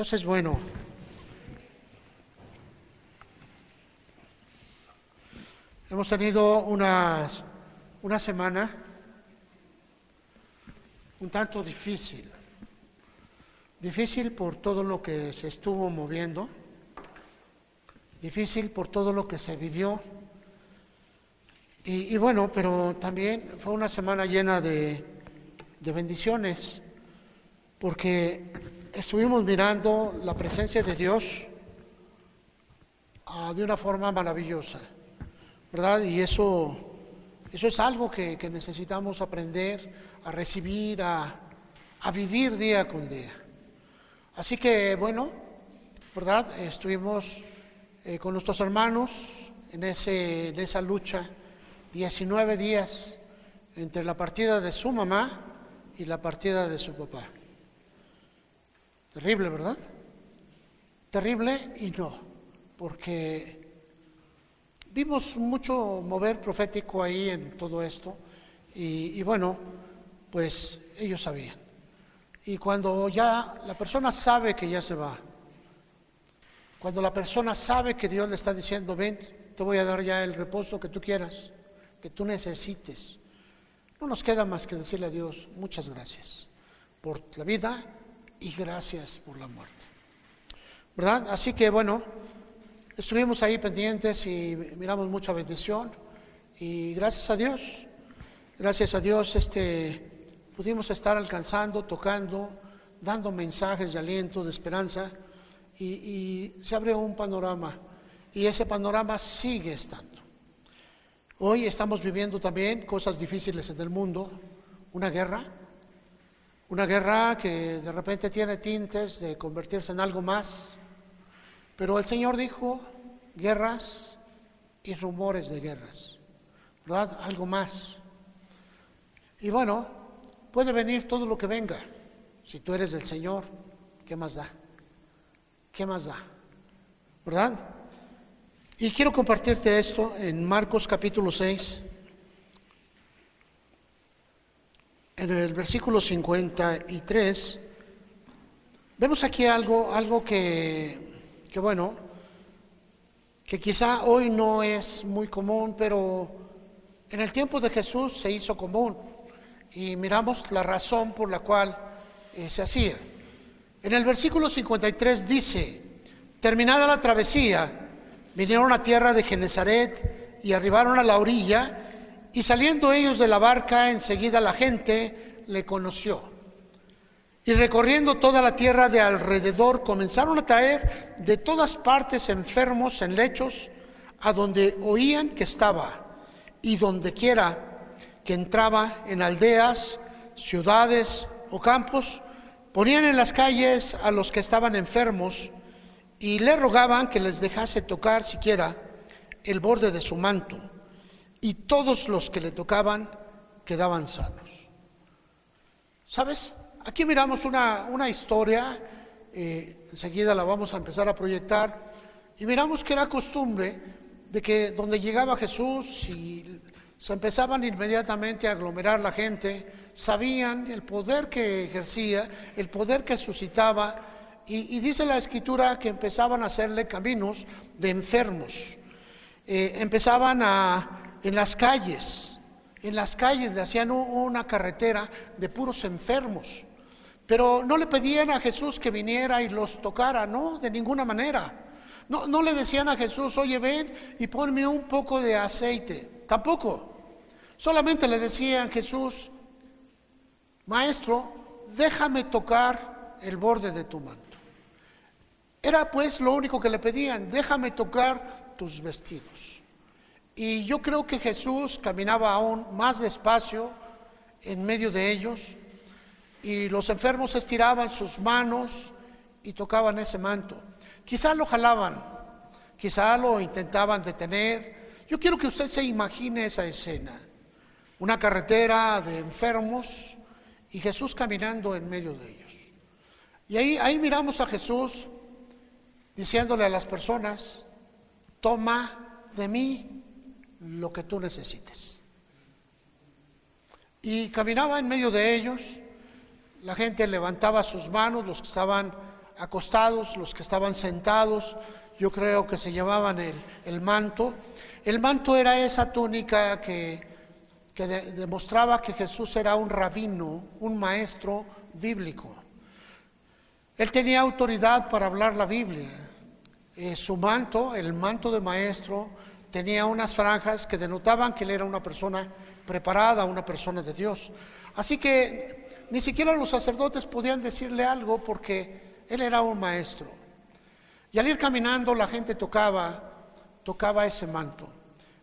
Dios es bueno. Hemos tenido una semana un tanto difícil. Difícil por todo lo que se estuvo moviendo, difícil por todo lo que se vivió. Y bueno, pero también fue una semana llena de bendiciones, porque estuvimos mirando la presencia de Dios de una forma maravillosa, ¿verdad? Y eso es algo que necesitamos aprender a recibir, a vivir día con día. Así que, bueno, ¿verdad? Estuvimos con nuestros hermanos en esa lucha, 19 días entre la partida de su mamá y la partida de su papá. Terrible, ¿verdad? Terrible y no, porque vimos mucho mover profético ahí en todo esto y bueno, pues ellos sabían. Y cuando ya la persona sabe que ya se va, cuando la persona sabe que Dios le está diciendo, ven, te voy a dar ya el reposo que tú quieras, que tú necesites, no nos queda más que decirle a Dios, muchas gracias por la vida y gracias por la muerte, ¿verdad? Así que bueno, estuvimos ahí pendientes y miramos mucha bendición y gracias a Dios, pudimos estar alcanzando, tocando, dando mensajes de aliento, de esperanza y se abre un panorama y ese panorama sigue estando. Hoy estamos viviendo también cosas difíciles en el mundo, una guerra que de repente tiene tintes de convertirse en algo más, pero el Señor dijo guerras y rumores de guerras, ¿verdad? Algo más. Y bueno, puede venir todo lo que venga. Si tú eres del Señor, ¿qué más da? ¿Qué más da? ¿Verdad? Y quiero compartirte esto en Marcos capítulo 6, en el versículo 53. Vemos aquí algo que bueno, que quizá hoy no es muy común, pero en el tiempo de Jesús se hizo común. Y miramos la razón por la cual se hacía. En el versículo 53 dice, terminada la travesía, vinieron a tierra de Genesaret y arribaron a la orilla, y saliendo ellos de la barca, enseguida la gente le conoció. Y recorriendo toda la tierra de alrededor, comenzaron a traer de todas partes enfermos en lechos, a donde oían que estaba, y donde quiera que entraba, en aldeas, ciudades o campos, ponían en las calles a los que estaban enfermos y le rogaban que les dejase tocar siquiera el borde de su manto, y todos los que le tocaban quedaban sanos. ¿Sabes? Aquí miramos una historia, enseguida la vamos a empezar a proyectar, y miramos que era costumbre de que donde llegaba Jesús y se empezaban inmediatamente a aglomerar la gente, sabían el poder que ejercía, el poder que suscitaba, y dice la Escritura que empezaban a hacerle caminos de enfermos. Empezaban en las calles le hacían una carretera de puros enfermos, pero no le pedían a Jesús que viniera y los tocara, no, de ninguna manera. No le decían a Jesús, oye, ven y ponme un poco de aceite, tampoco. Solamente le decían, Jesús, Maestro, déjame tocar el borde de tu manto. Era pues lo único que le pedían, déjame tocar tus vestidos. Y yo creo que Jesús caminaba aún más despacio en medio de ellos, y los enfermos estiraban sus manos y tocaban ese manto. Quizá lo jalaban, quizá lo intentaban detener. Yo quiero que usted se imagine esa escena, una carretera de enfermos y Jesús caminando en medio de ellos. Y ahí miramos a Jesús diciéndole a las personas, toma de mí lo que tú necesites. Y caminaba en medio de ellos, la gente levantaba sus manos, los que estaban acostados, los que estaban sentados, yo creo que se llevaban el manto. El manto era esa túnica que demostraba que Jesús era un rabino, un maestro bíblico. Él tenía autoridad para hablar la Biblia. Su manto, el manto de maestro, tenía unas franjas que denotaban que él era una persona preparada, una persona de Dios. Así que ni siquiera los sacerdotes podían decirle algo porque él era un maestro. Y al ir caminando la gente tocaba ese manto.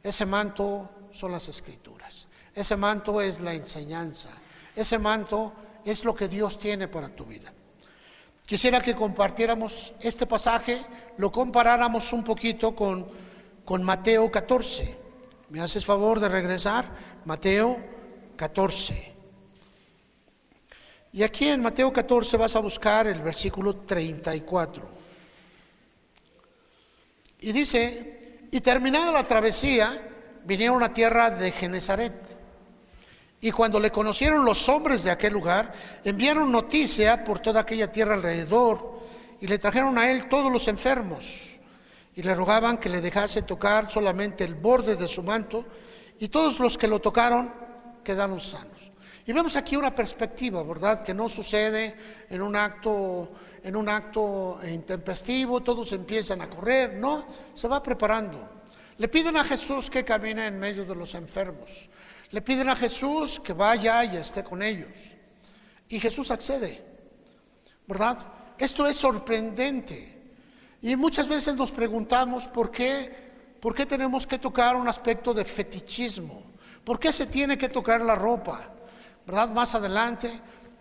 Ese manto son las Escrituras. Ese manto es la enseñanza. Ese manto es lo que Dios tiene para tu vida. Quisiera que compartiéramos este pasaje, lo comparáramos un poquito con Mateo 14. ¿Me haces favor de regresar? Mateo 14. Y aquí en Mateo 14 vas a buscar el versículo 34. Y dice, y terminada la travesía, vinieron a tierra de Genezaret. Y cuando le conocieron los hombres de aquel lugar, enviaron noticia por toda aquella tierra alrededor, y le trajeron a él todos los enfermos, y le rogaban que le dejase tocar solamente el borde de su manto, y todos los que lo tocaron quedaron sanos. Y vemos aquí una perspectiva, ¿verdad? Que no sucede en un acto intempestivo, todos empiezan a correr, no, se va preparando. Le piden a Jesús que camine en medio de los enfermos. Le piden a Jesús que vaya y esté con ellos. Y Jesús accede, ¿verdad? Esto es sorprendente. Y muchas veces nos preguntamos por qué tenemos que tocar un aspecto de fetichismo. ¿Por qué se tiene que tocar la ropa? ¿Verdad? Más adelante,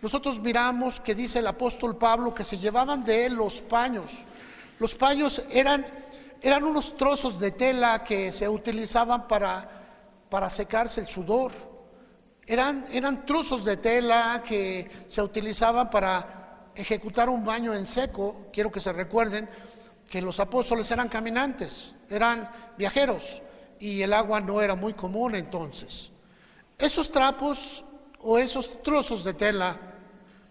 nosotros miramos que dice el apóstol Pablo que se llevaban de él los paños. Los paños eran unos trozos de tela que se utilizaban para secarse el sudor. Eran trozos de tela que se utilizaban para ejecutar un baño en seco. Quiero que se recuerden que los apóstoles eran caminantes, eran viajeros, y el agua no era muy común entonces. Esos trapos o esos trozos de tela,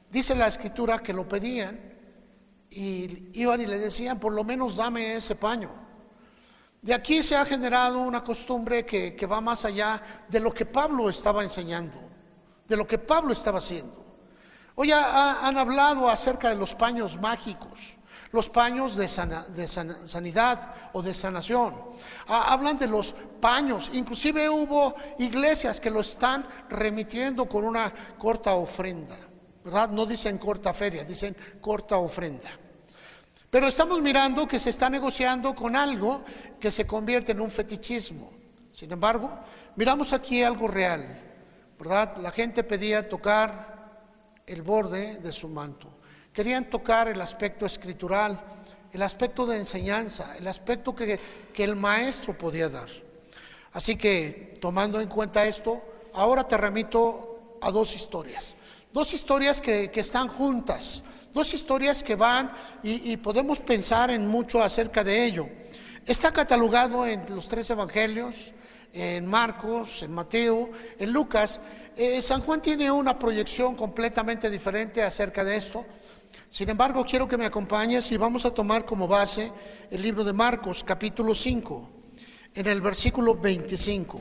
dice la Escritura que lo pedían, y iban y le decían, por lo menos dame ese paño. De aquí se ha generado una costumbre que va más allá de lo que Pablo estaba enseñando, de lo que Pablo estaba haciendo. Hoy han hablado acerca de los paños mágicos, los paños de sanidad o de sanación. Hablan de los paños, inclusive hubo iglesias que lo están remitiendo con una corta ofrenda, ¿verdad? No dicen corta feria, dicen corta ofrenda. Pero estamos mirando que se está negociando con algo que se convierte en un fetichismo. Sin embargo, miramos aquí algo real, ¿verdad? La gente pedía tocar el borde de su manto. Querían tocar el aspecto escritural, el aspecto de enseñanza, el aspecto que el maestro podía dar. Así que, tomando en cuenta esto, ahora te remito a dos historias que están juntas, dos historias que van y podemos pensar en mucho acerca de ello. Está catalogado en los 3 evangelios, en Marcos, en Mateo, en Lucas. San Juan tiene una proyección completamente diferente acerca de esto. Sin embargo, quiero que me acompañes y vamos a tomar como base el libro de Marcos, capítulo 5, en el versículo 25.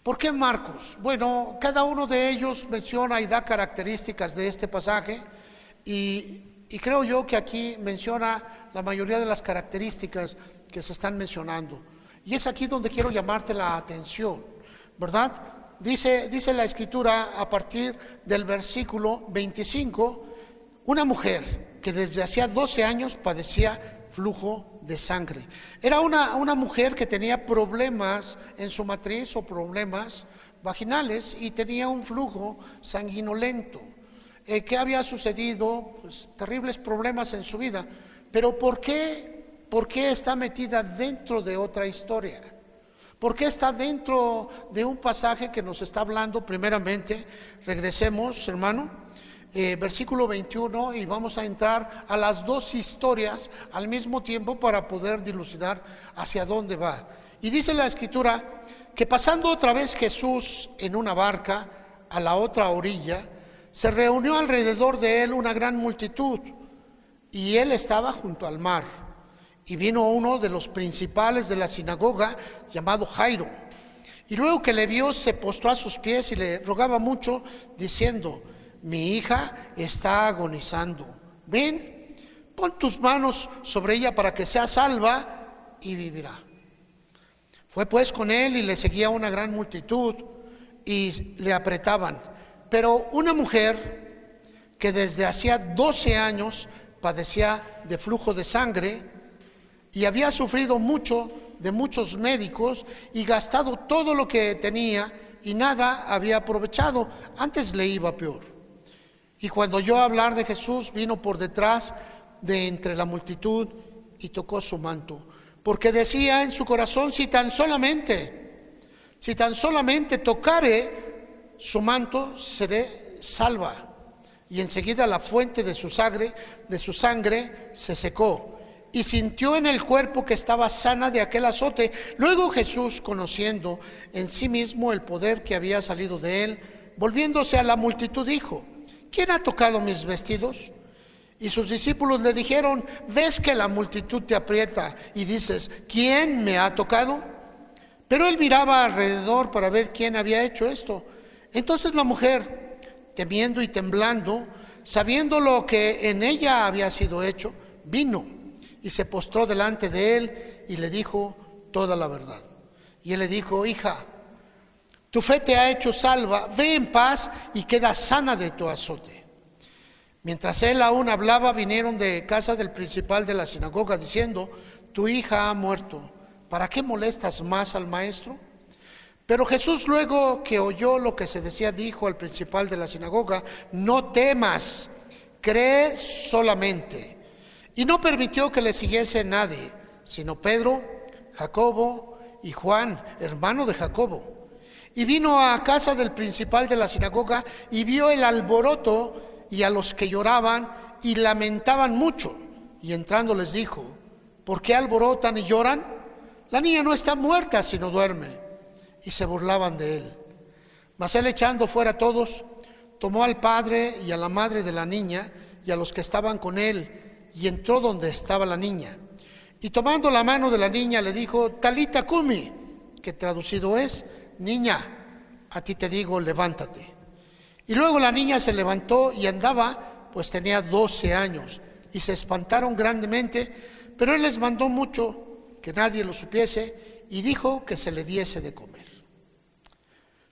¿Por qué Marcos? Bueno, cada uno de ellos menciona y da características de este pasaje y creo yo que aquí menciona la mayoría de las características que se están mencionando. Y es aquí donde quiero llamarte la atención, ¿verdad? Dice la Escritura a partir del versículo 25, una mujer que desde hacía 12 años padecía flujo de sangre. Era una mujer que tenía problemas en su matriz o problemas vaginales y tenía un flujo sanguinolento. ¿Qué había sucedido? Pues terribles problemas en su vida. Pero ¿por qué está metida dentro de otra historia? ¿Por qué está dentro de un pasaje que nos está hablando? Primeramente, regresemos, hermano, versículo 21, y vamos a entrar a las dos historias al mismo tiempo para poder dilucidar hacia dónde va. Y dice la Escritura que pasando otra vez Jesús en una barca a la otra orilla, se reunió alrededor de él una gran multitud, y él estaba junto al mar. Y vino uno de los principales de la sinagoga, llamado Jairo, y luego que le vio, se postró a sus pies y le rogaba mucho, diciendo: mi hija está agonizando. Ven, pon tus manos sobre ella para que sea salva y vivirá. Fue pues con él, y le seguía una gran multitud y le apretaban. Pero una mujer que desde hacía 12 años padecía de flujo de sangre y había sufrido mucho de muchos médicos y gastado todo lo que tenía y nada había aprovechado, antes le iba peor. Y cuando oyó hablar de Jesús, vino por detrás de entre la multitud y tocó su manto, porque decía en su corazón: si tan solamente tocare su manto, seré salva. Y enseguida la fuente de su sangre se secó, y sintió en el cuerpo que estaba sana de aquel azote. Luego Jesús, conociendo en sí mismo el poder que había salido de él, volviéndose a la multitud, dijo: ¿quién ha tocado mis vestidos? Y sus discípulos le dijeron: ¿ves que la multitud te aprieta y dices: ¿quién me ha tocado? Pero él miraba alrededor para ver quién había hecho esto. Entonces la mujer, temiendo y temblando, sabiendo lo que en ella había sido hecho, vino y se postró delante de él y le dijo toda la verdad. Y él le dijo: hija, tu fe te ha hecho salva, ve en paz y queda sana de tu azote. Mientras él aún hablaba, vinieron de casa del principal de la sinagoga diciendo: tu hija ha muerto, ¿para qué molestas más al maestro? Pero Jesús, luego que oyó lo que se decía, dijo al principal de la sinagoga: no temas, cree solamente. Y no permitió que le siguiese nadie, sino Pedro, Jacobo y Juan, hermano de Jacobo. Y vino a casa del principal de la sinagoga y vio el alboroto y a los que lloraban y lamentaban mucho. Y entrando les dijo: ¿por qué alborotan y lloran? La niña no está muerta, sino duerme. Y se burlaban de él. Mas él, echando fuera a todos, tomó al padre y a la madre de la niña y a los que estaban con él, y entró donde estaba la niña. Y tomando la mano de la niña le dijo: Talita cumi, que traducido es: niña, a ti te digo, levántate. Y luego la niña se levantó y andaba, pues tenía 12 años, y se espantaron grandemente, pero él les mandó mucho que nadie lo supiese, y dijo que se le diese de comer.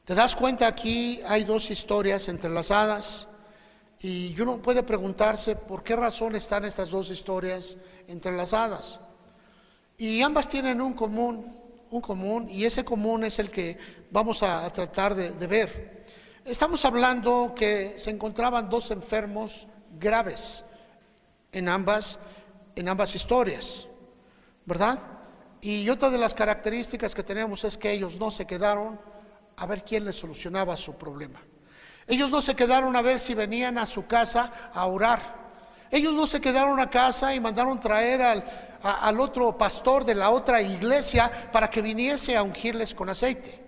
¿Te das cuenta? Aquí hay dos historias entrelazadas, y uno puede preguntarse por qué razón están estas dos historias entrelazadas. Y ambas tienen un común, y ese común es el que vamos a tratar de ver. Estamos hablando que se encontraban dos enfermos graves en ambas historias, ¿verdad? Y otra de las características que tenemos es que ellos no se quedaron a ver quién les solucionaba su problema. Ellos no se quedaron a ver si venían a su casa a orar. Ellos no se quedaron a casa y mandaron traer al otro pastor de la otra iglesia para que viniese a ungirles con aceite.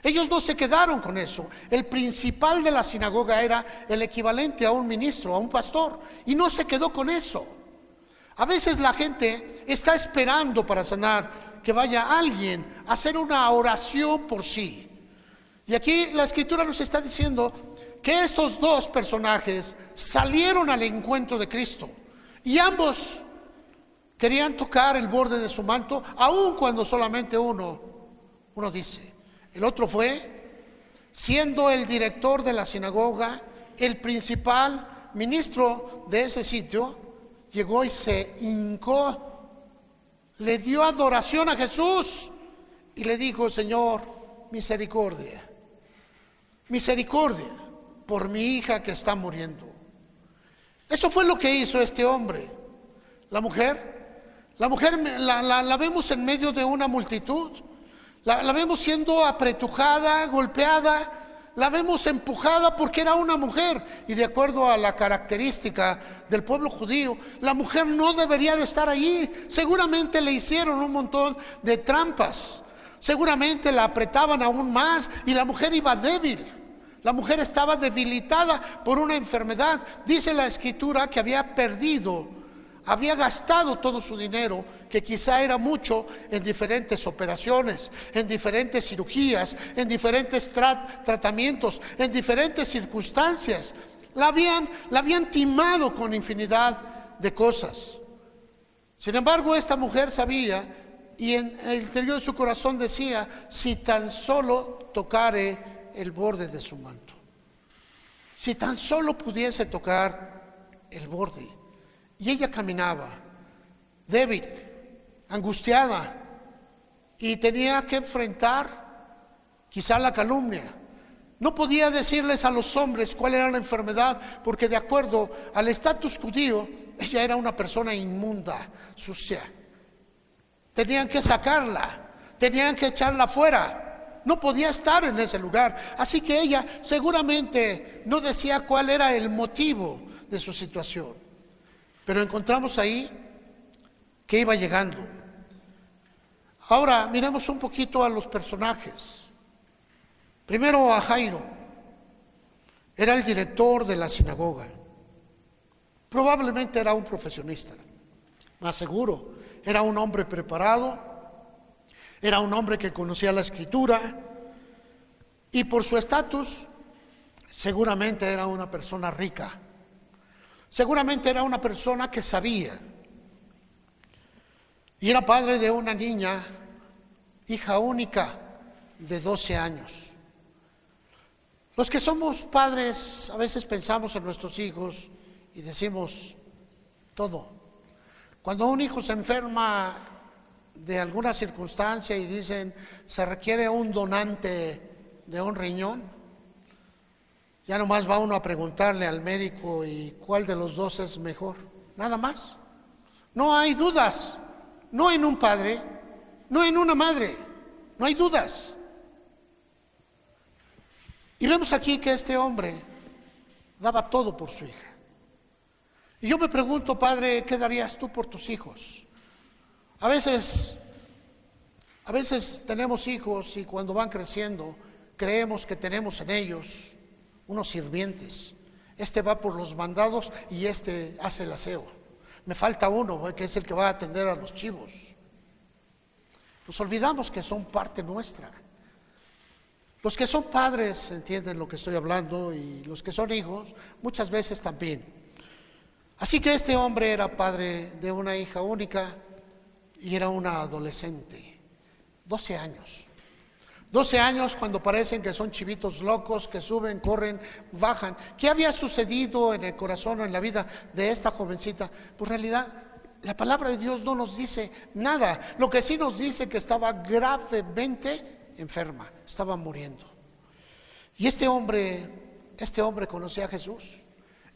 Ellos no se quedaron con eso. El principal de la sinagoga era el equivalente a un ministro, a un pastor, y no se quedó con eso. A veces la gente está esperando para sanar que vaya alguien a hacer una oración por sí. Y aquí la Escritura nos está diciendo que estos dos personajes salieron al encuentro de Cristo y ambos querían tocar el borde de su manto, aun cuando solamente uno dice. El otro fue, siendo el director de la sinagoga, el principal ministro de ese sitio, llegó y se hincó, le dio adoración a Jesús y le dijo: Señor, misericordia por mi hija que está muriendo. Eso fue lo que hizo este hombre. La mujer la vemos en medio de una multitud, la vemos siendo apretujada, golpeada, la vemos empujada porque era una mujer, y de acuerdo a la característica del pueblo judío, la mujer no debería de estar allí. Seguramente le hicieron un montón de trampas, seguramente la apretaban aún más y la mujer iba débil. La mujer estaba debilitada por una enfermedad. Dice la Escritura que había gastado todo su dinero, que quizá era mucho, en diferentes operaciones, en diferentes cirugías, en diferentes tratamientos, en diferentes circunstancias. La habían timado con infinidad de cosas. Sin embargo, esta mujer sabía, y en el interior de su corazón decía: si tan solo tocare el borde de su manto, si tan solo pudiese tocar el borde. Y ella caminaba débil, angustiada, y tenía que enfrentar quizá la calumnia. No podía decirles a los hombres cuál era la enfermedad, porque de acuerdo al estatus judío, ella era una persona inmunda, sucia. Tenían que sacarla, tenían que echarla fuera. No podía estar en ese lugar. Así que ella seguramente no decía cuál era el motivo de su situación. Pero encontramos ahí que iba llegando. Ahora miremos un poquito a los personajes. Primero a Jairo. Era el director de la sinagoga. Probablemente era un profesionista. Más seguro, era un hombre preparado. Era un hombre que conocía la Escritura. Y por su estatus, seguramente era una persona rica. Seguramente era una persona que sabía. Y era padre de una niña, hija única, de 12 años. Los que somos padres a veces pensamos en nuestros hijos y decimos todo. Cuando un hijo se enferma de alguna circunstancia y dicen se requiere un donante de un riñón, ya nomás va uno a preguntarle al médico y cuál de los dos es mejor, nada más. No hay dudas, no en un padre, no en una madre, no hay dudas. Y vemos aquí que este hombre daba todo por su hija. Y yo me pregunto, padre, ¿qué darías tú por tus hijos? A veces tenemos hijos y cuando van creciendo creemos que tenemos en ellos unos sirvientes. Este va por los mandados y este hace el aseo. Me falta uno, que es el que va a atender a los chivos. Nos olvidamos que son parte nuestra. Los que son padres entienden lo que estoy hablando y los que son hijos muchas veces también. Así que este hombre era padre de una hija única y era una adolescente, 12 años. 12 años cuando parecen que son chivitos locos, que suben, corren, bajan. ¿Qué había sucedido en el corazón o en la vida de esta jovencita? Pues en realidad la palabra de Dios no nos dice nada. Lo que sí nos dice que estaba gravemente enferma, estaba muriendo. Y este hombre conocía a Jesús.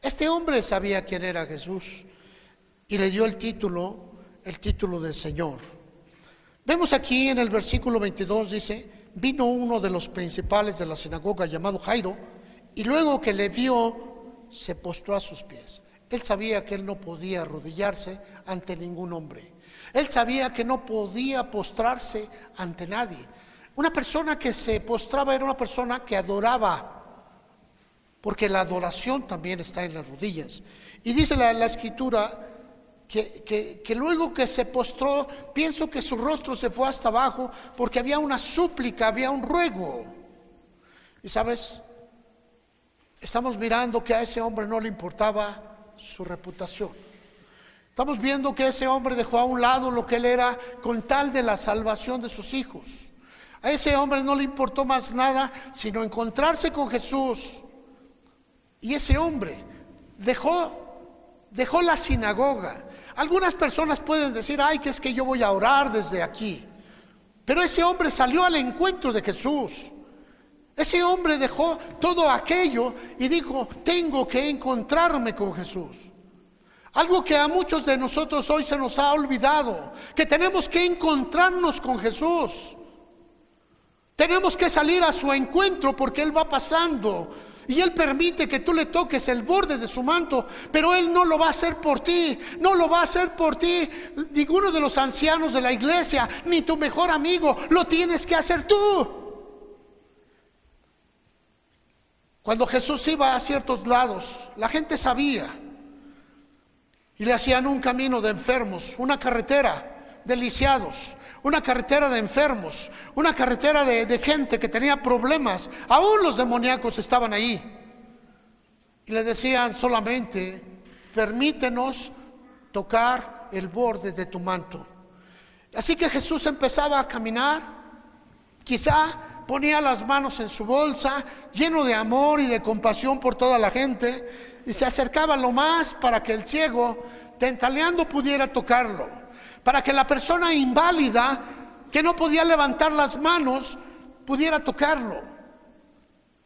Este hombre sabía quién era Jesús y le dio el título de Señor. Vemos aquí en el versículo 22, dice: vino uno de los principales de la sinagoga llamado Jairo, y luego que le vio, se postró a sus pies. Él sabía que él no podía arrodillarse ante ningún hombre. Él sabía que no podía postrarse ante nadie. Una persona que se postraba era una persona que adoraba, porque la adoración también está en las rodillas. Y dice la Escritura que luego que se postró, pienso que su rostro se fue hasta abajo, porque había una súplica, había un ruego. Y sabes, estamos mirando que a ese hombre no le importaba su reputación. Estamos viendo que ese hombre dejó a un lado lo que él era con tal de la salvación de sus hijos. A ese hombre no le importó más nada sino encontrarse con Jesús. Y ese hombre dejó la sinagoga. Algunas personas pueden decir: ay, que es que yo voy a orar desde aquí. Pero ese hombre salió al encuentro de Jesús. Ese hombre dejó todo aquello y dijo: tengo que encontrarme con Jesús. Algo que a muchos de nosotros hoy se nos ha olvidado, que tenemos que encontrarnos con Jesús. Tenemos que salir a su encuentro porque Él va pasando y Él permite que tú le toques el borde de su manto, pero Él no lo va a hacer por ti, no lo va a hacer por ti ninguno de los ancianos de la iglesia, ni tu mejor amigo, lo tienes que hacer tú. Cuando Jesús iba a ciertos lados, la gente sabía y le hacían un camino de enfermos, una carretera de lisiados, una carretera de enfermos, una carretera de gente que tenía problemas. Aún los demoníacos estaban ahí y le decían solamente: permítenos tocar el borde de tu manto. Así que Jesús empezaba a caminar, quizá ponía las manos en su bolsa, lleno de amor y de compasión por toda la gente, y se acercaba lo más para que el ciego, tentaleando, pudiera tocarlo, para que la persona inválida, que no podía levantar las manos, pudiera tocarlo.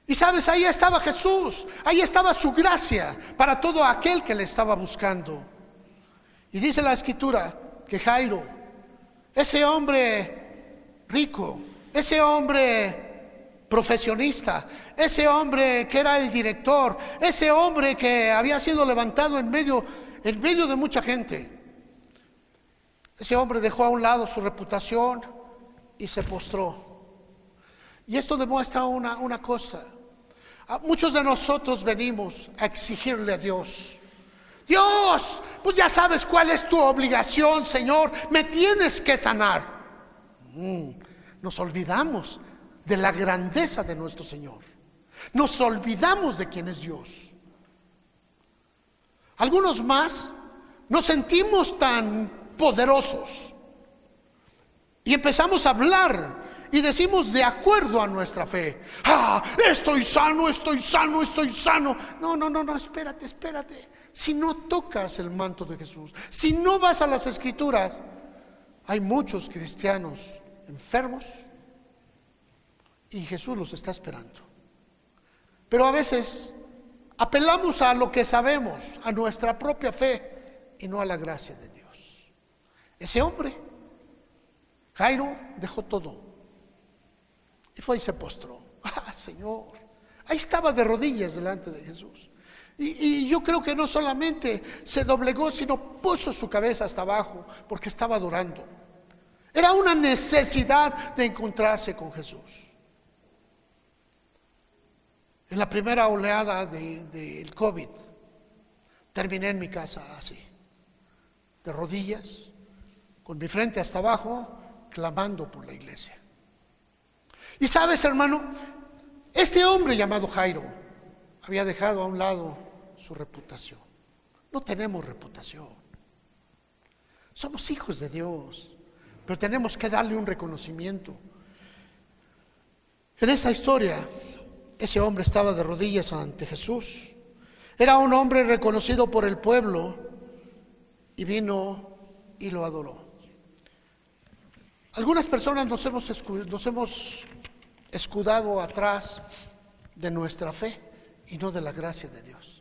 Y sabes, ahí estaba Jesús, ahí estaba su gracia para todo aquel que le estaba buscando. Y dice la Escritura que Jairo, ese hombre rico, ese hombre profesionista, ese hombre que era el director, ese hombre que había sido levantado en medio de mucha gente, ese hombre dejó a un lado su reputación y se postró. Y esto demuestra una cosa: muchos de nosotros venimos a exigirle a Dios: Dios, pues ya sabes cuál es tu obligación, Señor, me tienes que sanar. Nos olvidamos de la grandeza de nuestro Señor. Nos olvidamos de quién es Dios. Algunos más nos sentimos tan poderosos y empezamos a hablar y decimos de acuerdo a nuestra fe: estoy sano, estoy sano, estoy sano. No, espérate. Si no tocas el manto de Jesús, si no vas a las Escrituras, hay muchos cristianos enfermos y Jesús los está esperando. Pero a veces apelamos a lo que sabemos, a nuestra propia fe y no a la gracia de Dios. Ese hombre, Jairo, dejó todo y fue y se postró. Señor, ahí estaba de rodillas delante de Jesús. Y yo creo que no solamente se doblegó, sino puso su cabeza hasta abajo porque estaba adorando. Era una necesidad de encontrarse con Jesús. En la primera oleada del COVID, terminé en mi casa así, de rodillas, con mi frente hasta abajo, clamando por la iglesia. Y sabes, hermano, este hombre llamado Jairo había dejado a un lado su reputación. No tenemos reputación. Somos hijos de Dios, pero tenemos que darle un reconocimiento. En esa historia, ese hombre estaba de rodillas ante Jesús. Era un hombre reconocido por el pueblo y vino y lo adoró. Algunas personas nos hemos escudado atrás de nuestra fe y no de la gracia de Dios.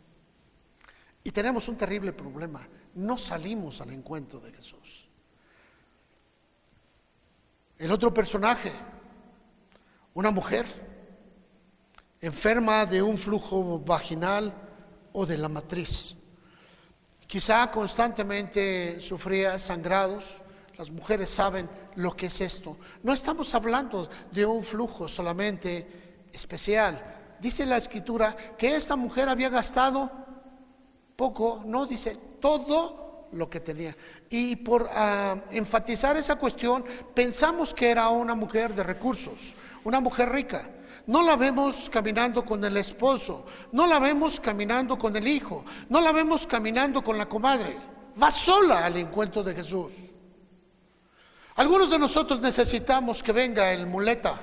Y tenemos un terrible problema: no salimos al encuentro de Jesús. El otro personaje, una mujer enferma de un flujo vaginal o de la matriz. Quizá constantemente sufría sangrados. Las mujeres saben lo que es esto. No estamos hablando de un flujo solamente especial. Dice la Escritura que esta mujer había gastado poco, no, dice todo lo que tenía. Y por enfatizar esa cuestión, pensamos que era una mujer de recursos, una mujer rica. No la vemos caminando con el esposo, no la vemos caminando con el hijo, no la vemos caminando con la comadre. Va sola al encuentro de Jesús. Algunos de nosotros necesitamos que venga el muleta,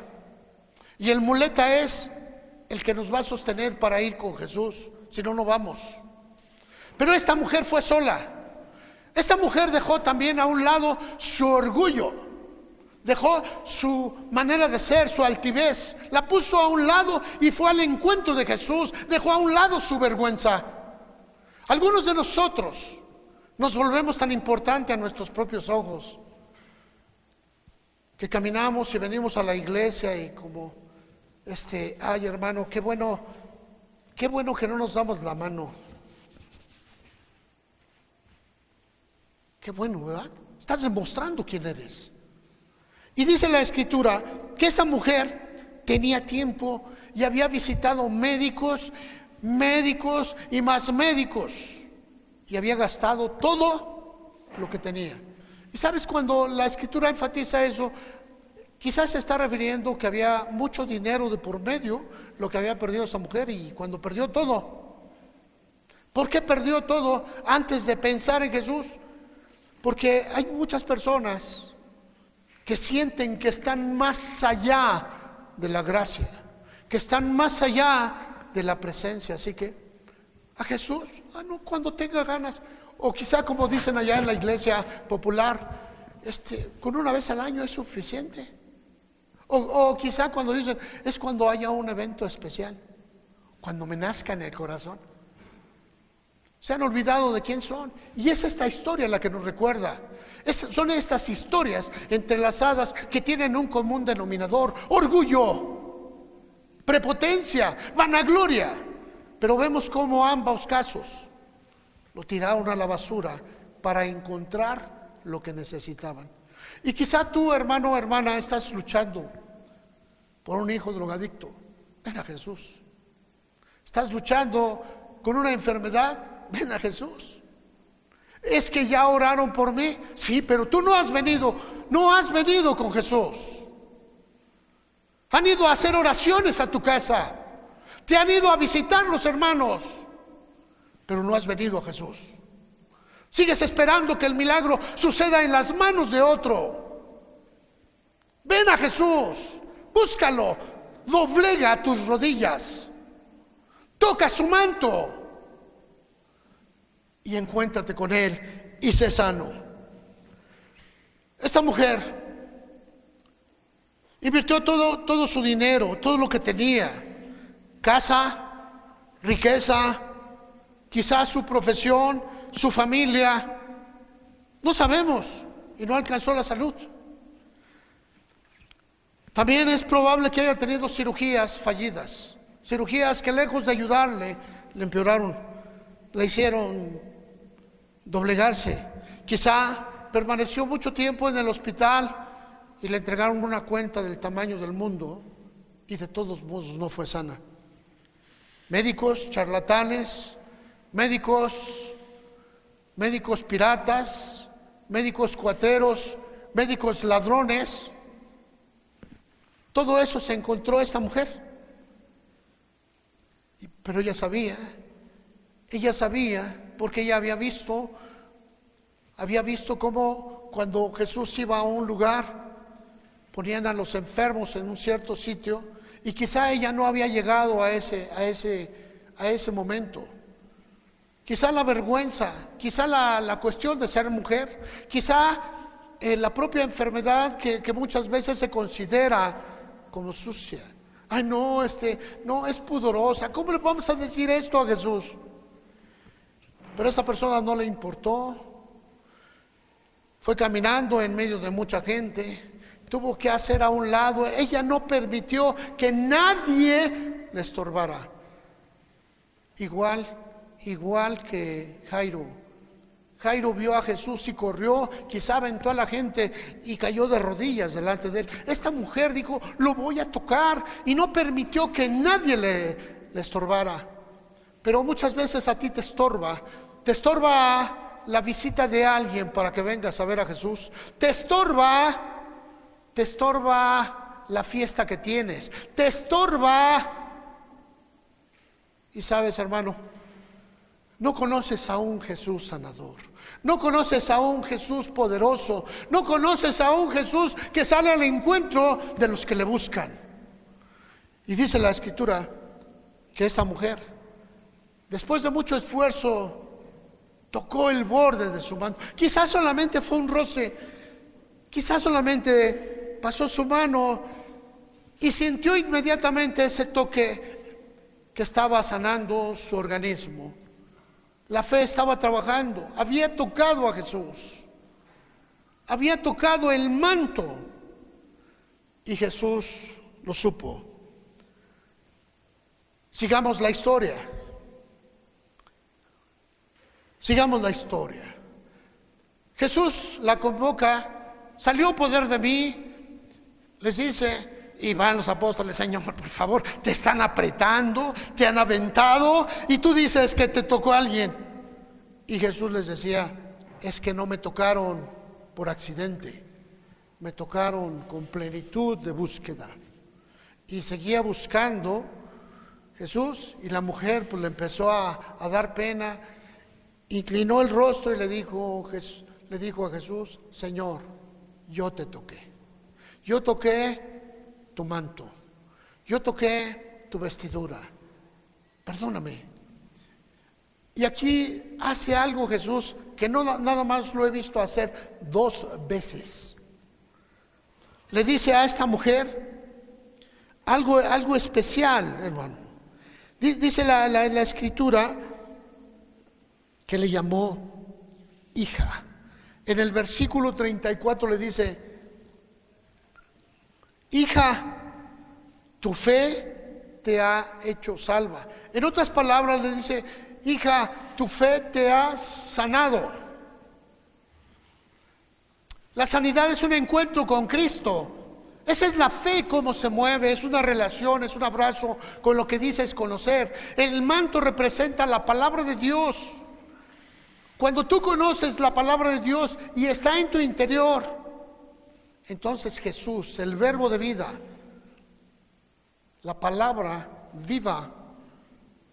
y el muleta es el que nos va a sostener para ir con Jesús, si no, no vamos. Pero esta mujer fue sola. Esta mujer dejó también a un lado su orgullo, dejó su manera de ser, su altivez, la puso a un lado y fue al encuentro de Jesús. Dejó a un lado su vergüenza. Algunos de nosotros nos volvemos tan importantes a nuestros propios ojos que caminamos y venimos a la iglesia y como ay hermano, qué bueno que no nos damos la mano. Qué bueno, ¿verdad? Estás demostrando quién eres. Y dice la Escritura que esa mujer tenía tiempo y había visitado médicos, médicos y más médicos, y había gastado todo lo que tenía. Y sabes, cuando la Escritura enfatiza eso, quizás se está refiriendo que había mucho dinero de por medio, lo que había perdido esa mujer, y cuando perdió todo. ¿Por qué perdió todo antes de pensar en Jesús? Porque hay muchas personas que sienten que están más allá de la gracia, que están más allá de la presencia. Así que a Jesús, no, cuando tenga ganas, o quizá como dicen allá en la iglesia popular, con una vez al año es suficiente. O quizá cuando dicen, es cuando haya un evento especial, cuando me nazca en el corazón. Se han olvidado de quién son. Y es esta historia la que nos recuerda. Son estas historias entrelazadas que tienen un común denominador: orgullo, prepotencia, vanagloria. Pero vemos cómo ambos casos lo tiraron a la basura para encontrar lo que necesitaban. Y quizá tú, hermano o hermana, estás luchando por un hijo drogadicto. Ven a Jesús. Estás luchando con una enfermedad. Ven a Jesús. Es que ya oraron por mí. Sí, pero tú no has venido con Jesús. Han ido a hacer oraciones a tu casa, te han ido a visitar los hermanos, pero no has venido a Jesús. Sigues esperando que el milagro suceda en las manos de otro. Ven a Jesús, búscalo, doblega tus rodillas, toca su manto y encuéntrate con Él y sé sano. Esta mujer invirtió todo su dinero, todo lo que tenía: casa, riqueza, quizás su profesión, su familia, no sabemos, y no alcanzó la salud. También es probable que haya tenido cirugías fallidas, cirugías que lejos de ayudarle, le empeoraron, le hicieron doblegarse. Quizá permaneció mucho tiempo en el hospital y le entregaron una cuenta del tamaño del mundo, y de todos modos no fue sana. Médicos charlatanes, médicos piratas, médicos cuateros, médicos ladrones, todo eso se encontró esta mujer. Pero ella sabía, porque ella había visto cómo cuando Jesús iba a un lugar, ponían a los enfermos en un cierto sitio, y quizá ella no había llegado a ese momento. Quizá la vergüenza, quizá la cuestión de ser mujer, quizá la propia enfermedad que muchas veces se considera como sucia. Ay, no, no, es pudorosa. ¿Cómo le vamos a decir esto a Jesús? Pero a esa persona no le importó. Fue caminando en medio de mucha gente, tuvo que hacer a un lado. Ella no permitió que nadie le estorbara. Igual que Jairo. Jairo vio a Jesús y corrió, quizá aventó a la gente y cayó de rodillas delante de él. Esta mujer dijo, lo voy a tocar, y no permitió que nadie le estorbara. Pero muchas veces a ti te estorba la visita de alguien para que vengas a ver a Jesús. Te estorba la fiesta que tienes, te estorba. Y sabes, hermano, no conoces a un Jesús sanador, no conoces a un Jesús poderoso, no conoces a un Jesús que sale al encuentro de los que le buscan. Y dice la Escritura que esa mujer, después de mucho esfuerzo, tocó el borde de su manto. Quizás solamente fue un roce, quizás solamente pasó su mano y sintió inmediatamente ese toque que estaba sanando su organismo. La fe estaba trabajando, había tocado a Jesús, había tocado el manto, y Jesús lo supo. Sigamos la historia. Jesús la convoca, salió poder de mí, les dice, Y van los apóstoles: Señor, por favor, te están apretando, te han aventado y tú dices que te tocó a alguien. Y Jesús les decía: es que no me tocaron por accidente, me tocaron con plenitud de búsqueda. Y seguía buscando Jesús, y la mujer pues le empezó a dar pena, inclinó el rostro y le dijo a Jesús: Señor, yo te toqué, yo toqué tu manto, yo toqué tu vestidura, perdóname. Y aquí hace algo Jesús que no nada más lo he visto hacer 2 veces. Le dice a esta mujer algo especial, hermano. Dice la escritura que le llamó hija. En el versículo 34 le dice: hija, tu fe te ha hecho salva. En otras palabras le dice: hija, tu fe te ha sanado. La sanidad es un encuentro con Cristo. Esa es la fe, cómo se mueve, es una relación, es un abrazo con lo que dices conocer. El manto representa la palabra de Dios. Cuando tú conoces la palabra de Dios y está en tu interior, entonces Jesús, el verbo de vida, la palabra viva,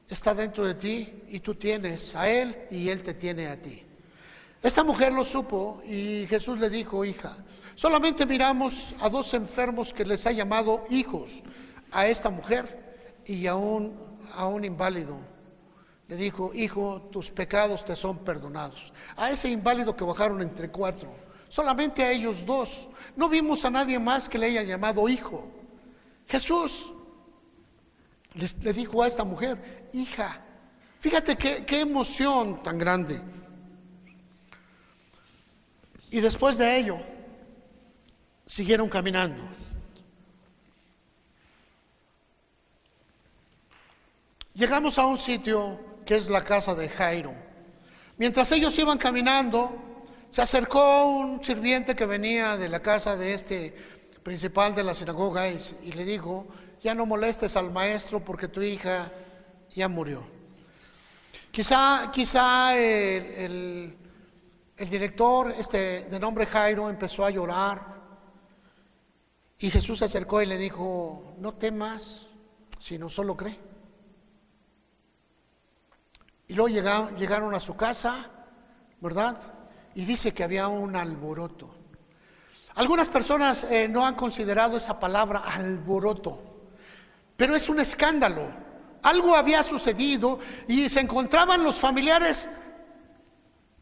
está dentro de ti y tú tienes a Él y Él te tiene a ti. Esta mujer lo supo y Jesús le dijo: hija. Solamente miramos a 2 enfermos que les ha llamado hijos, a esta mujer y a un inválido. Le dijo: hijo, tus pecados te son perdonados. A ese inválido que bajaron entre 4, solamente a ellos 2. No vimos a nadie más que le haya llamado hijo. Jesús le dijo a esta mujer: hija. Fíjate qué emoción tan grande. Y después de ello siguieron caminando. Llegamos a un sitio que es la casa de Jairo. Mientras ellos iban caminando, se acercó un sirviente que venía de la casa de este principal de la sinagoga y le dijo: ya no molestes al maestro porque tu hija ya murió. Quizá el director de nombre Jairo empezó a llorar. Y Jesús se acercó y le dijo: no temas, sino solo cree. Y luego llegaron a su casa, ¿verdad? Y dice que había un alboroto. Algunas personas no han considerado esa palabra alboroto, pero es un escándalo. Algo había sucedido y se encontraban los familiares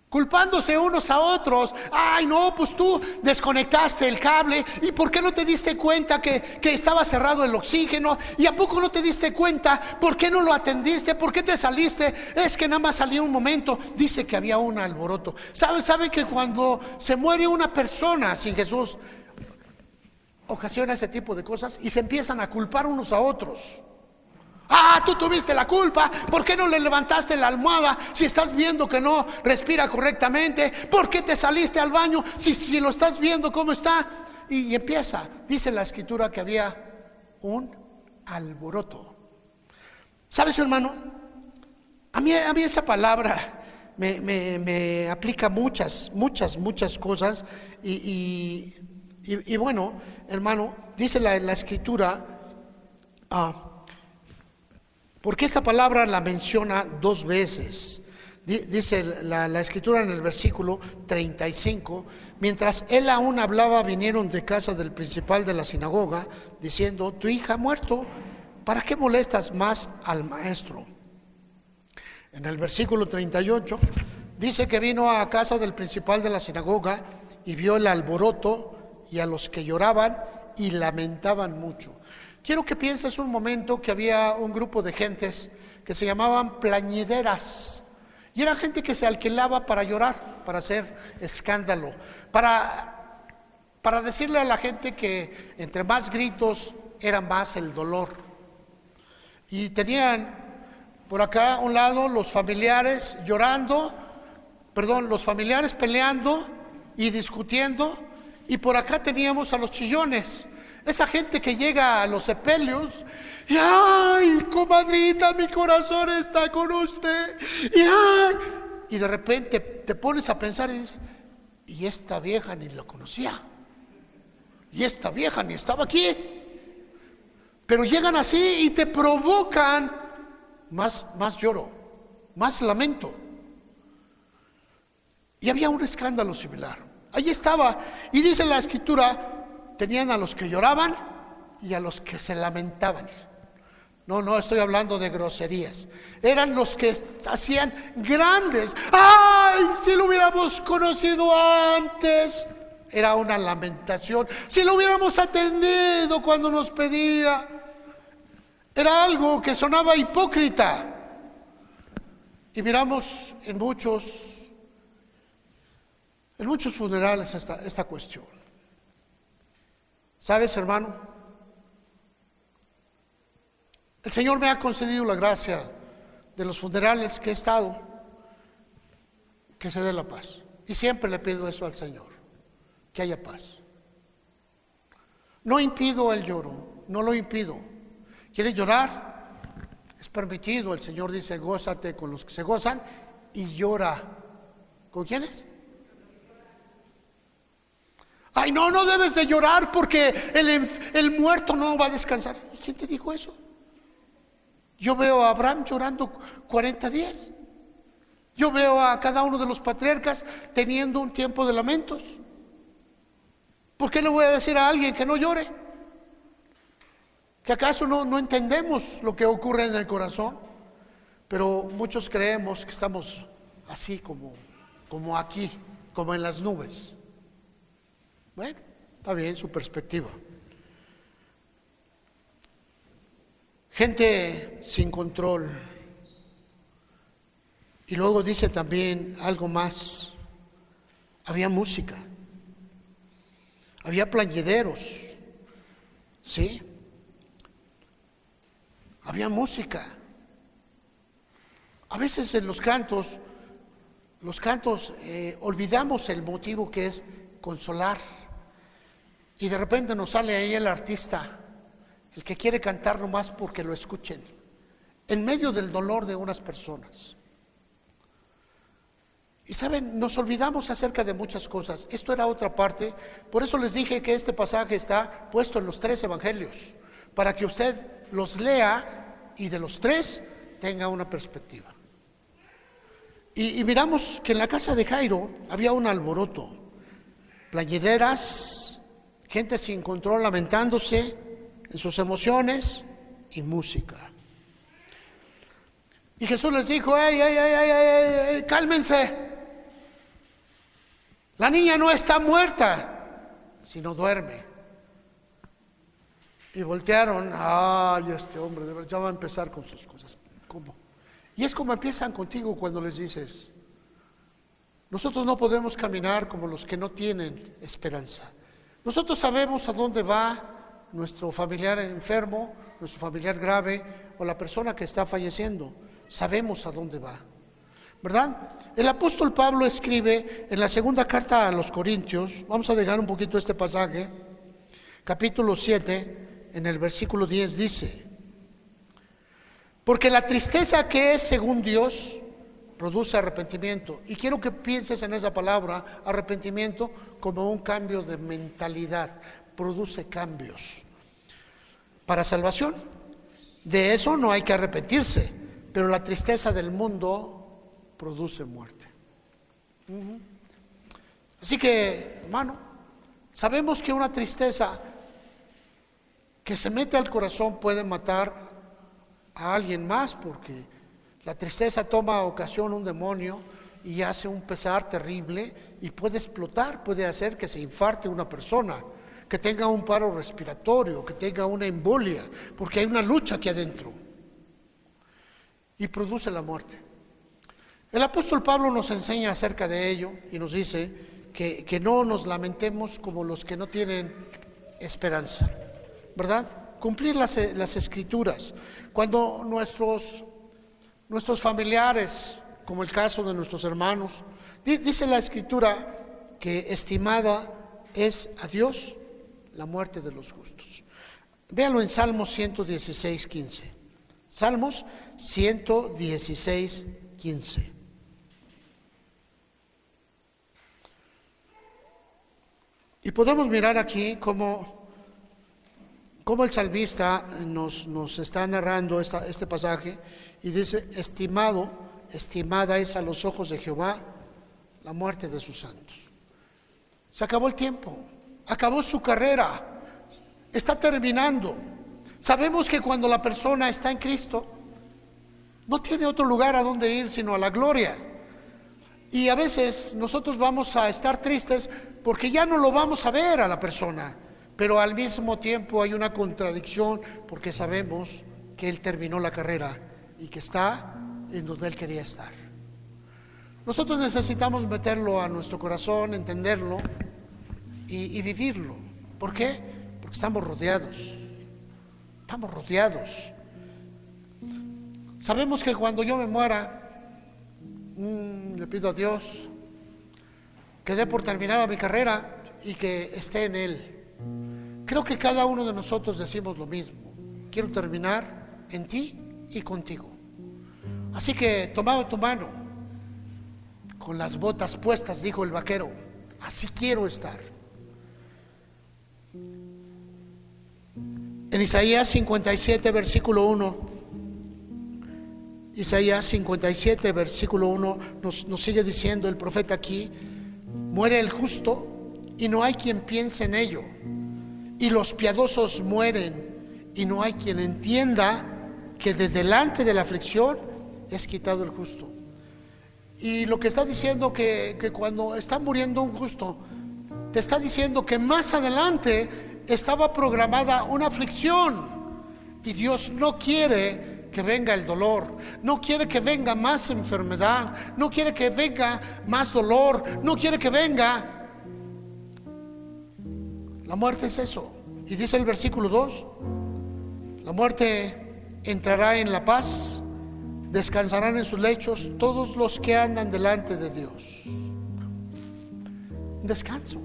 culpándose unos a otros. Ay, no, pues tú desconectaste el cable. ¿Y por qué no te diste cuenta que estaba cerrado el oxígeno? ¿Y a poco no te diste cuenta? ¿Por qué no lo atendiste? ¿Por qué te saliste? Es que nada más salí un momento. Dice que había un alboroto. ¿Sabe que cuando se muere una persona sin Jesús, ocasiona ese tipo de cosas y se empiezan a culpar unos a otros? Ah, tú tuviste la culpa. ¿Por qué no le levantaste la almohada si estás viendo que no respira correctamente? ¿Por qué te saliste al baño si lo estás viendo cómo está? Y empieza, dice la escritura que había un alboroto. ¿Sabes, hermano? A mí esa palabra me aplica muchas cosas. Y bueno, hermano, dice la escritura, porque esta palabra la menciona 2 veces. Dice la escritura en el versículo 35: mientras él aún hablaba, vinieron de casa del principal de la sinagoga, diciendo: tu hija ha muerto, ¿para qué molestas más al maestro? En el versículo 38 dice que vino a casa del principal de la sinagoga y vio el alboroto y a los que lloraban y lamentaban mucho. Quiero que pienses un momento que había un grupo de gentes que se llamaban plañideras. Y era gente que se alquilaba para llorar, para hacer escándalo, para decirle a la gente que entre más gritos era más el dolor. Y tenían por acá a un lado los familiares los familiares peleando y discutiendo, y por acá teníamos a los chillones. Esa gente que llega a los sepelios y ¡ay, comadrita, mi corazón está con usted! Y ¡ay! Y de repente te pones a pensar y dices, y esta vieja ni lo conocía, y esta vieja ni estaba aquí. Pero llegan así y te provocan más lloro, más lamento. Y había un escándalo similar. Allí estaba, y dice la Escritura, tenían a los que lloraban y a los que se lamentaban. No estoy hablando de groserías. Eran los que hacían grandes. ¡Ay, si lo hubiéramos conocido antes! Era una lamentación. Si lo hubiéramos atendido cuando nos pedía. Era algo que sonaba hipócrita. Y miramos en muchos funerales esta cuestión. ¿Sabes, hermano? El Señor me ha concedido la gracia de los funerales que he estado, que se dé la paz. Y siempre le pido eso al Señor, que haya paz. No impido el lloro, no lo impido. ¿Quieres llorar? Es permitido. El Señor dice, gózate con los que se gozan y llora. ¿Con quiénes? Ay, no debes de llorar porque el muerto no va a descansar. ¿Y quién te dijo eso? Yo veo a Abraham llorando 40 días. Yo veo a cada uno de los patriarcas teniendo un tiempo de lamentos. ¿Por qué le voy a decir a alguien que no llore? ¿Que acaso no entendemos lo que ocurre en el corazón? Pero muchos creemos que estamos así como aquí, como en las nubes. Bueno, está bien su perspectiva. Gente sin control. Y luego dice también algo más. Había música. Había plañideros. ¿Sí? Había música. A veces en los cantos olvidamos el motivo que es consolar. Y de repente nos sale ahí el artista, el que quiere cantar nomás porque lo escuchen, en medio del dolor de unas personas. Y saben, nos olvidamos acerca de muchas cosas. Esto era otra parte. Por eso les dije que este pasaje está puesto en los 3 evangelios, para que usted los lea y de los 3 tenga una perspectiva. Y miramos que en la casa de Jairo había un alboroto, plañideras, gente sin control lamentándose en sus emociones y música. Y Jesús les dijo, ¡Ey, cálmense! La niña no está muerta, sino duerme. Y voltearon, este hombre de verdad ya va a empezar con sus cosas. ¿Cómo? Y es como empiezan contigo cuando les dices, nosotros no podemos caminar como los que no tienen esperanza. Nosotros sabemos a dónde va nuestro familiar enfermo, nuestro familiar grave o la persona que está falleciendo. Sabemos a dónde va, ¿verdad? El apóstol Pablo escribe en la segunda carta a los Corintios, vamos a dejar un poquito este pasaje, capítulo 7, en el versículo 10 dice, porque la tristeza que es según Dios produce arrepentimiento. Y quiero que pienses en esa palabra, arrepentimiento, como un cambio de mentalidad. Produce cambios para salvación. De eso no hay que arrepentirse, pero la tristeza del mundo produce muerte. Así que, hermano, sabemos que una tristeza que se mete al corazón puede matar a alguien más, porque la tristeza toma ocasión un demonio y hace un pesar terrible y puede explotar, puede hacer que se infarte una persona, que tenga un paro respiratorio, que tenga una embolia, porque hay una lucha aquí adentro y produce la muerte. El apóstol Pablo nos enseña acerca de ello y nos dice que no nos lamentemos como los que no tienen esperanza, ¿verdad? Cumplir las escrituras. Cuando nuestros familiares, como el caso de nuestros hermanos, dice la escritura que estimada es a Dios la muerte de los justos. Véanlo en Salmos 116, 15. Salmos 116, 15. Y podemos mirar aquí cómo el salmista nos está narrando este pasaje y dice: estimada es a los ojos de Jehová la muerte de sus santos. Se acabó el tiempo, acabó su carrera, está terminando. Sabemos que cuando la persona está en Cristo, no tiene otro lugar a donde ir sino a la gloria. Y a veces nosotros vamos a estar tristes porque ya no lo vamos a ver a la persona, pero al mismo tiempo hay una contradicción porque sabemos que Él terminó la carrera y que está en donde Él quería estar. Nosotros necesitamos meterlo a nuestro corazón, entenderlo y vivirlo. ¿Por qué? Porque estamos rodeados. Estamos rodeados. Sabemos que cuando yo me muera, le pido a Dios que dé por terminada mi carrera y que esté en Él. Creo que cada uno de nosotros decimos lo mismo: quiero terminar en ti y contigo. Así que tomado tu mano, con las botas puestas, dijo el vaquero, así quiero estar. En Isaías 57, versículo 1, Isaías 57, versículo 1, nos sigue diciendo el profeta aquí: muere el justo y no hay quien piense en ello, y los piadosos mueren y no hay quien entienda que de delante de la aflicción es quitado el justo. Y lo que está diciendo que cuando está muriendo un justo, te está diciendo que más adelante estaba programada una aflicción, y Dios no quiere que venga el dolor, no quiere que venga más enfermedad, no quiere que venga más dolor, no quiere que venga. La muerte es eso. Y dice el versículo 2: la muerte entrará en la paz, descansarán en sus lechos todos los que andan delante de Dios. Descanso.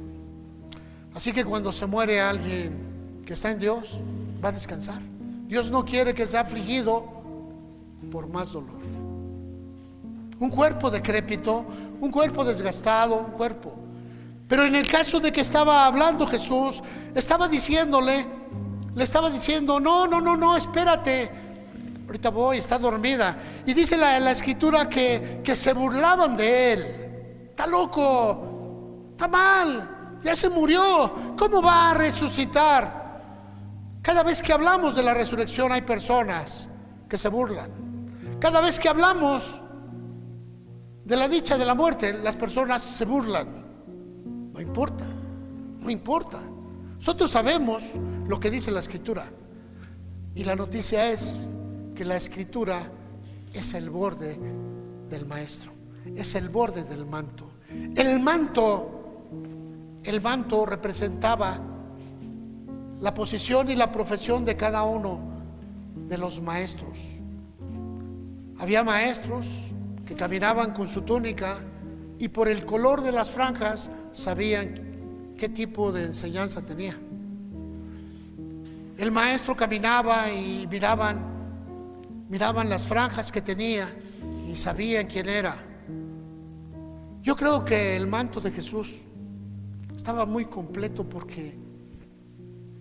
Así que cuando se muere alguien que está en Dios, va a descansar. Dios no quiere que sea afligido por más dolor. Un cuerpo decrépito, un cuerpo desgastado, un cuerpo. Pero en el caso de que estaba hablando Jesús, le estaba diciendo, no, espérate, ahorita voy, está dormida. Y dice la escritura que se burlaban de él. Está loco, está mal, ya se murió, ¿cómo va a resucitar? Cada vez que hablamos de la resurrección hay personas que se burlan. Cada vez que hablamos de la dicha de la muerte, las personas se burlan. No importa, no importa. Nosotros sabemos lo que dice la escritura, y la noticia es que la escritura es el borde del maestro, es el borde del manto. El manto representaba la posición y la profesión de cada uno de los maestros. Había maestros que caminaban con su túnica y por el color de las franjas sabían qué tipo de enseñanza tenía. El maestro caminaba y miraban las franjas que tenía y sabían quién era. Yo creo que el manto de Jesús estaba muy completo porque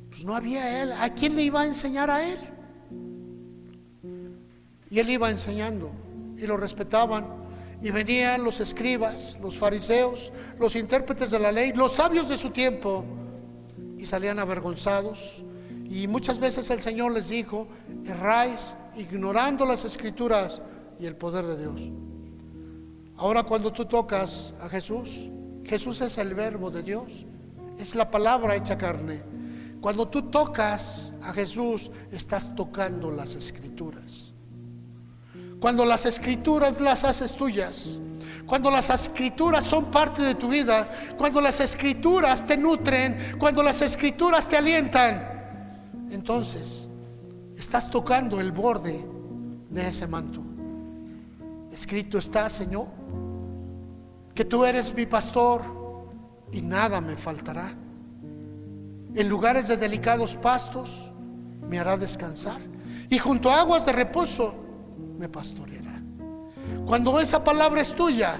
pues no había él. ¿A quién le iba a enseñar a él? Y él iba enseñando y lo respetaban. Y venían los escribas, los fariseos, los intérpretes de la ley, los sabios de su tiempo, y salían avergonzados. Y muchas veces el Señor les dijo: erráis ignorando las escrituras y el poder de Dios. Ahora cuando tú tocas a Jesús, Jesús es el verbo de Dios, es la palabra hecha carne. Cuando tú tocas a Jesús, estás tocando las escrituras. Cuando las escrituras las haces tuyas, cuando las escrituras son parte de tu vida, cuando las escrituras te nutren, cuando las escrituras te alientan, entonces estás tocando el borde de ese manto. Escrito está, Señor, que tú eres mi pastor y nada me faltará. En lugares de delicados pastos me hará descansar, y junto a aguas de reposo me pastoreará. Cuando esa palabra es tuya,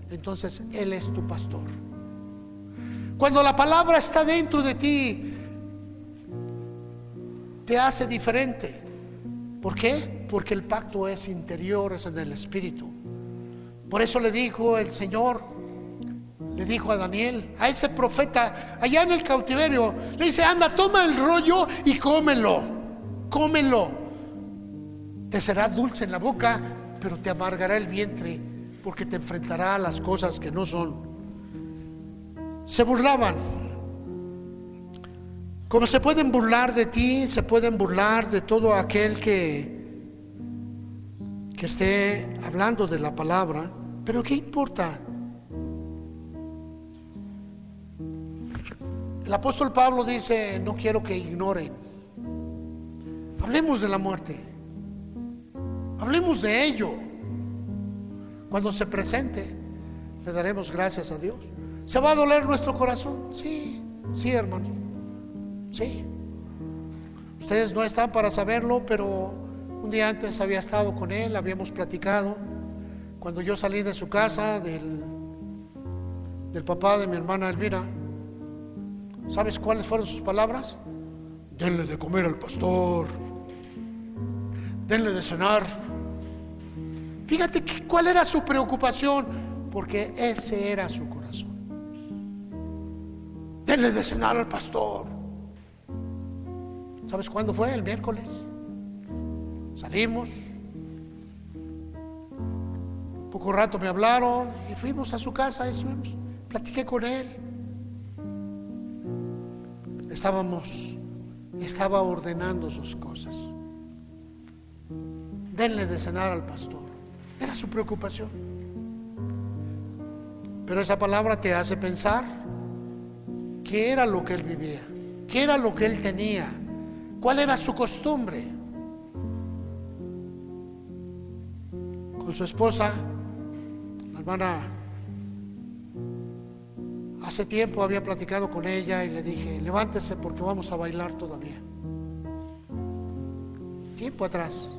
entonces Él es tu pastor. Cuando la palabra está dentro de ti, te hace diferente. ¿Por qué? Porque el pacto es interior, es en el Espíritu. Por eso le dijo el Señor, le dijo a Daniel, a ese profeta allá en el cautiverio, le dice: anda, toma el rollo y cómelo, cómelo. Te será dulce en la boca, pero te amargará el vientre, porque te enfrentará a las cosas que no son. Se burlaban. Como se pueden burlar de ti, se pueden burlar de todo aquel que esté hablando de la palabra. Pero ¿qué importa? El apóstol Pablo dice: no quiero que ignoren. Hablemos de la muerte, hablemos de ello. Cuando se presente, le daremos gracias a Dios. ¿Se va a doler nuestro corazón? Sí, sí, hermano, sí. Ustedes no están para saberlo, pero un día antes había estado con él, habíamos platicado. Cuando yo salí de su casa, del papá de mi hermana Elvira, ¿sabes cuáles fueron sus palabras? Denle de comer al pastor, denle de cenar. Fíjate cuál era su preocupación, porque ese era su corazón. Denle de cenar al pastor. ¿Sabes cuándo fue? El miércoles. Salimos. Poco rato me hablaron y fuimos a su casa, estuvimos, platiqué con él. Estaba ordenando sus cosas. Denle de cenar al pastor. Era su preocupación. Pero esa palabra te hace pensar qué era lo que él vivía, qué era lo que él tenía, cuál era su costumbre. Con su esposa, la hermana, hace tiempo había platicado con ella y le dije: levántese porque vamos a bailar todavía. Tiempo atrás.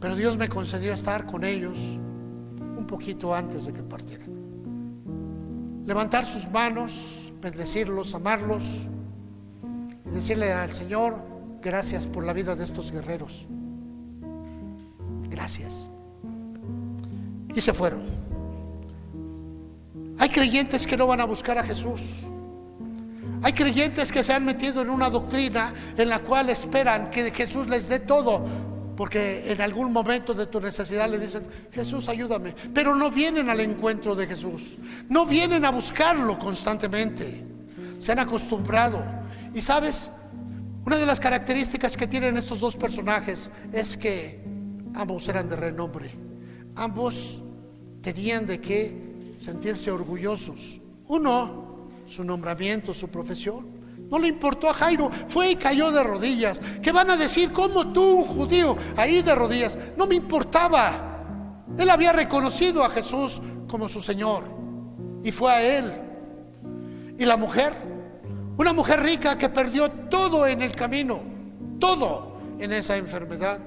Pero Dios me concedió estar con ellos un poquito antes de que partieran. Levantar sus manos, bendecirlos, amarlos y decirle al Señor: gracias por la vida de estos guerreros. Gracias. Y se fueron. Hay creyentes que no van a buscar a Jesús. Hay creyentes que se han metido en una doctrina en la cual esperan que Jesús les dé todo, porque en algún momento de tu necesidad le dicen: Jesús, ayúdame. Pero no vienen al encuentro de Jesús, no vienen a buscarlo constantemente. Se han acostumbrado. Y sabes, una de las características que tienen estos dos personajes es que ambos eran de renombre. Ambos tenían de qué sentirse orgullosos. Uno, su nombramiento, su profesión. No le importó a Jairo, fue y cayó de rodillas. ¿Qué van a decir? ¿Cómo tú, un judío, ahí de rodillas? No me importaba. Él había reconocido a Jesús como su Señor y fue a Él. Y la mujer, una mujer rica que perdió todo en el camino, todo en esa enfermedad.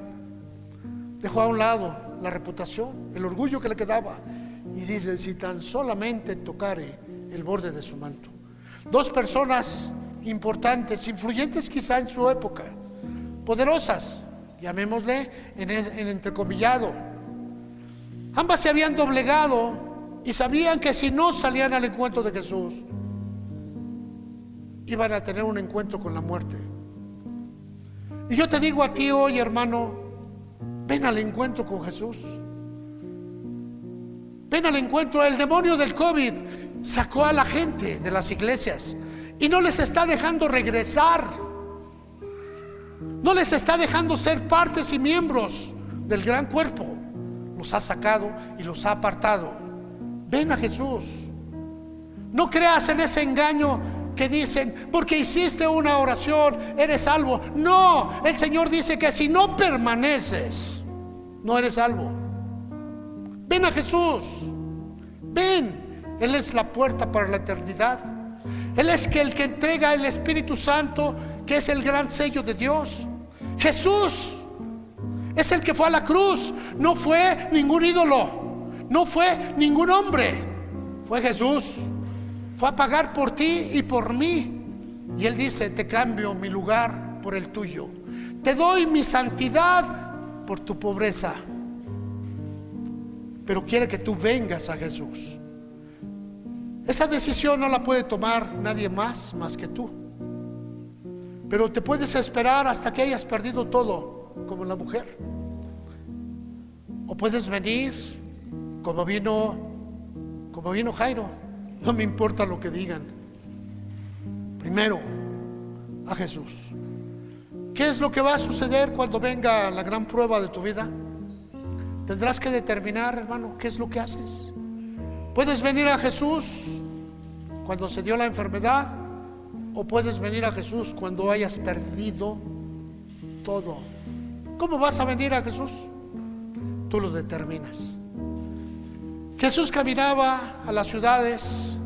Dejó a un lado la reputación, el orgullo que le quedaba, y dice: si tan solamente tocare el borde de su manto. Dos personas importantes, influyentes quizá en su época, poderosas, llamémosle en entrecomillado. Ambas se habían doblegado y sabían que si no salían al encuentro de Jesús, iban a tener un encuentro con la muerte. Y yo te digo a ti hoy, hermano, ven al encuentro con Jesús. Ven al encuentro. El demonio del COVID sacó a la gente de las iglesias y no les está dejando regresar. No les está dejando ser partes y miembros del gran cuerpo. Los ha sacado y los ha apartado. Ven a Jesús. No creas en ese engaño que dicen: porque hiciste una oración, eres salvo. No, el Señor dice que si no permaneces, no eres salvo. Ven a Jesús. Ven. Él es la puerta para la eternidad. Él es el que entrega el Espíritu Santo, que es el gran sello de Dios. Jesús es el que fue a la cruz. No fue ningún ídolo, no fue ningún hombre, fue Jesús. Fue a pagar por ti y por mí. Y Él dice: te cambio mi lugar por el tuyo, te doy mi santidad por tu pobreza. Pero quiere que tú vengas a Jesús. Esa decisión no la puede tomar nadie más que tú. Pero te puedes esperar hasta que hayas perdido todo, como la mujer. O puedes venir como vino Jairo. No me importa lo que digan. Primero a Jesús. ¿Qué es lo que va a suceder cuando venga la gran prueba de tu vida? Tendrás que determinar, hermano, qué es lo que haces. Puedes venir a Jesús cuando se dio la enfermedad, o puedes venir a Jesús cuando hayas perdido todo. ¿Cómo vas a venir a Jesús? Tú lo determinas. Jesús caminaba a las ciudades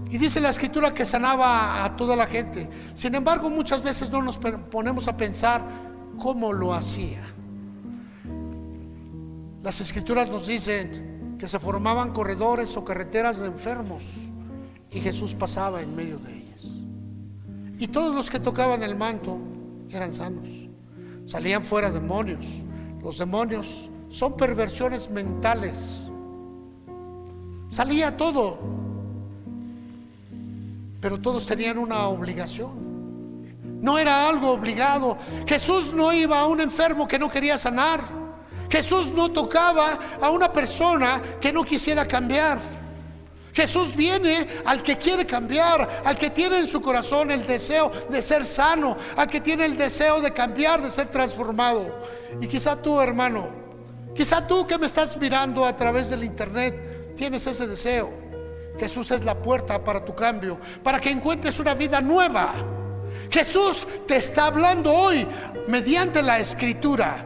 y dice la Escritura que sanaba a toda la gente. Sin embargo, muchas veces no nos ponemos a pensar cómo lo hacía. Las Escrituras nos dicen que se formaban corredores o carreteras de enfermos y Jesús pasaba en medio de ellas. Y todos los que tocaban el manto eran sanos. Salían fuera demonios. Los demonios son perversiones mentales. Salía todo, pero todos tenían una obligación. No era algo obligado. Jesús no iba a un enfermo que no quería sanar. Jesús no tocaba a una persona que no quisiera cambiar. Jesús viene al que quiere cambiar, al que tiene en su corazón el deseo de ser sano, al que tiene el deseo de cambiar, de ser transformado. Y quizá tú, hermano, quizá tú que me estás mirando a través del internet, tienes ese deseo. Jesús es la puerta para tu cambio, para que encuentres una vida nueva. Jesús te está hablando hoy mediante la Escritura.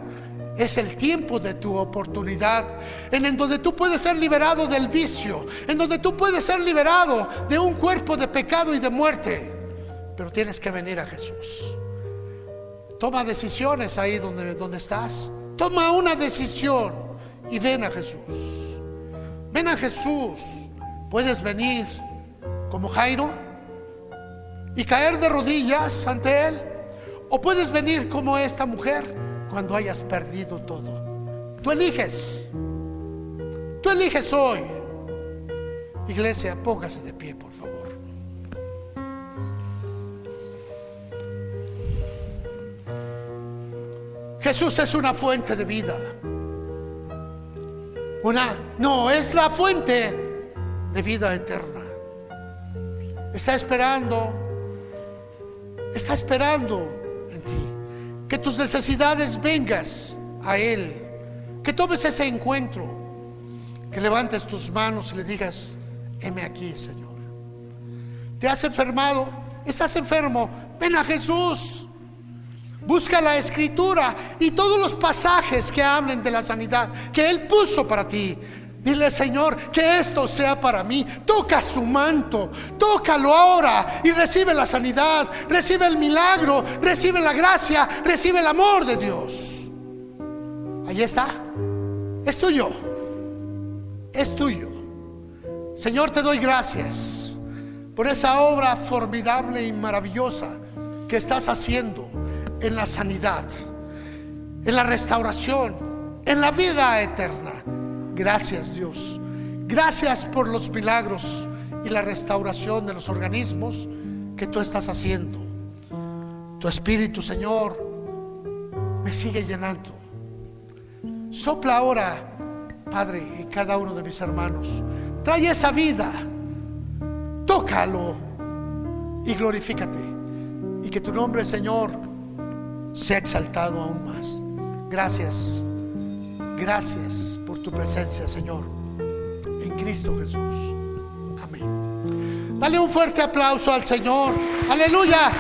Es el tiempo de tu oportunidad, en donde tú puedes ser liberado del vicio, en donde tú puedes ser liberado de un cuerpo de pecado y de muerte. Pero tienes que venir a Jesús. Toma decisiones ahí donde estás. Toma una decisión y ven a Jesús. Ven a Jesús. Puedes venir como Jairo y caer de rodillas ante Él, o puedes venir como esta mujer cuando hayas perdido todo. Tú eliges. Tú eliges hoy. Iglesia, póngase de pie, por favor. Jesús es una fuente de vida. Es la fuente de vida eterna. Está esperando en ti. Que tus necesidades vengas a Él. Que tomes ese encuentro. Que levantes tus manos y le digas: heme aquí, Señor. ¿Te has enfermado? ¿Estás enfermo? Ven a Jesús. Busca la Escritura y todos los pasajes que hablen de la sanidad que Él puso para ti. Dile: Señor, que esto sea para mí. Toca su manto, tócalo ahora y recibe la sanidad, recibe el milagro, recibe la gracia, recibe el amor de Dios. Ahí está. Es tuyo. Es tuyo. Señor, te doy gracias por esa obra formidable y maravillosa que estás haciendo en la sanidad, en la restauración, en la vida eterna. Gracias, Dios. Gracias por los milagros y la restauración de los organismos que tú estás haciendo. Tu Espíritu, Señor, me sigue llenando. Sopla ahora, Padre, en cada uno de mis hermanos. Trae esa vida. Tócalo y glorifícate. Y que tu nombre, Señor, sea exaltado aún más. Gracias. Gracias por tu presencia, Señor, en Cristo Jesús. Amén. Dale un fuerte aplauso al Señor. Aleluya.